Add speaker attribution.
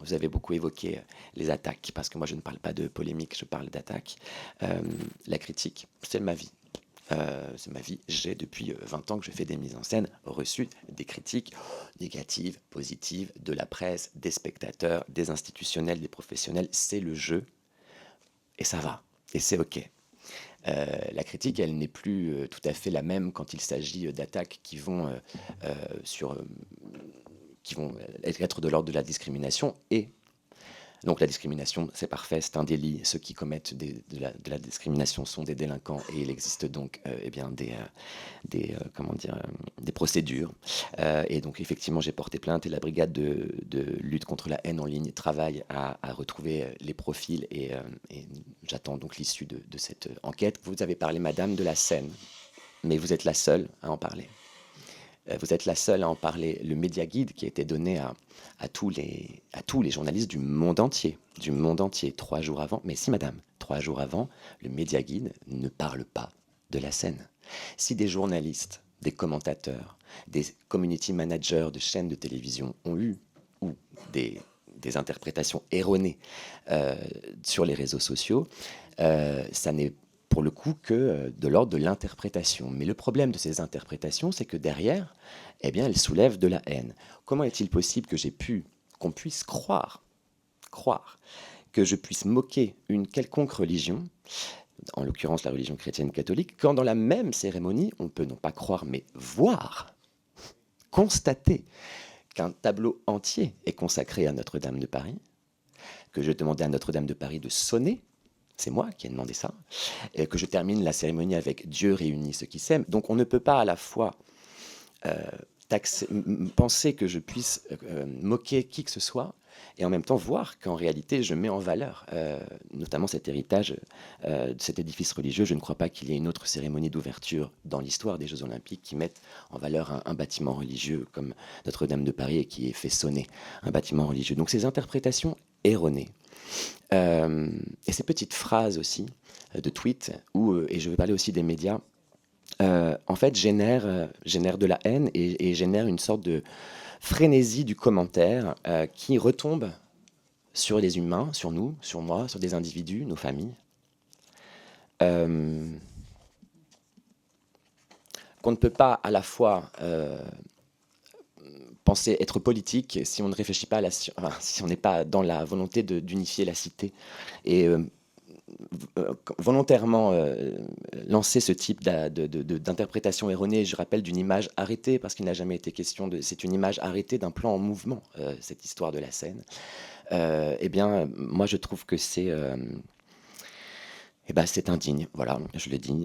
Speaker 1: vous avez beaucoup évoqué les attaques, parce que moi je ne parle pas de polémique, je parle d'attaques. La critique, c'est ma vie. C'est ma vie. J'ai depuis 20 ans que je fais des mises en scène, reçu des critiques négatives, positives, de la presse, des spectateurs, des institutionnels, des professionnels. C'est le jeu et ça va. Et c'est OK. La critique, elle n'est plus tout à fait la même quand il s'agit d'attaques sur, qui vont être de l'ordre de la discrimination. Et donc la discrimination, c'est parfait, c'est un délit. Ceux qui commettent de la discrimination sont des délinquants et il existe donc eh bien comment dire, des procédures. Et donc effectivement, j'ai porté plainte et la brigade de lutte contre la haine en ligne travaille à retrouver les profils et j'attends donc l'issue de cette enquête. Vous avez parlé, madame, de la Seine, mais vous êtes la seule à en parler. Vous êtes la seule à en parler. Le média guide qui a été donné à tous les journalistes du monde entier, 3 jours avant. Mais si, madame, 3 jours avant, le média guide ne parle pas de la Seine. Si des journalistes, des commentateurs, des community managers de chaînes de télévision ont eu ou des interprétations erronées sur les réseaux sociaux, ça n'est pour le coup que de l'ordre de l'interprétation. Mais le problème de ces interprétations, c'est que derrière, eh bien, elles soulèvent de la haine. Comment est-il possible qu'on puisse croire, que je puisse moquer une quelconque religion, en l'occurrence la religion chrétienne catholique, quand dans la même cérémonie, on peut non pas croire, mais voir, constater qu'un tableau entier est consacré à Notre-Dame de Paris, que je demandais à Notre-Dame de Paris de sonner, c'est moi qui ai demandé ça, et que je termine la cérémonie avec Dieu réunit ceux qui s'aiment. Donc on ne peut pas à la fois penser que je puisse moquer qui que ce soit et en même temps voir qu'en réalité je mets en valeur notamment cet héritage de cet édifice religieux. Je ne crois pas qu'il y ait une autre cérémonie d'ouverture dans l'histoire des Jeux Olympiques qui mette en valeur un bâtiment religieux comme Notre-Dame de Paris et qui ait fait sonner un bâtiment religieux. Donc ces interprétations erronées et ces petites phrases aussi de tweets, et je vais parler aussi des médias, en fait génèrent de la haine et génèrent une sorte de frénésie du commentaire qui retombe sur les humains, sur nous, sur moi, sur des individus, nos familles. Qu'on ne peut pas à la fois penser être politique si on ne réfléchit pas si on n'est pas dans la volonté d'unifier la cité et volontairement lancer ce type d'interprétation erronée, je rappelle, d'une image arrêtée, parce qu'il n'a jamais été question c'est une image arrêtée d'un plan en mouvement, cette histoire de la Seine. Eh bien, moi je trouve que c'est indigne, voilà, je le dis,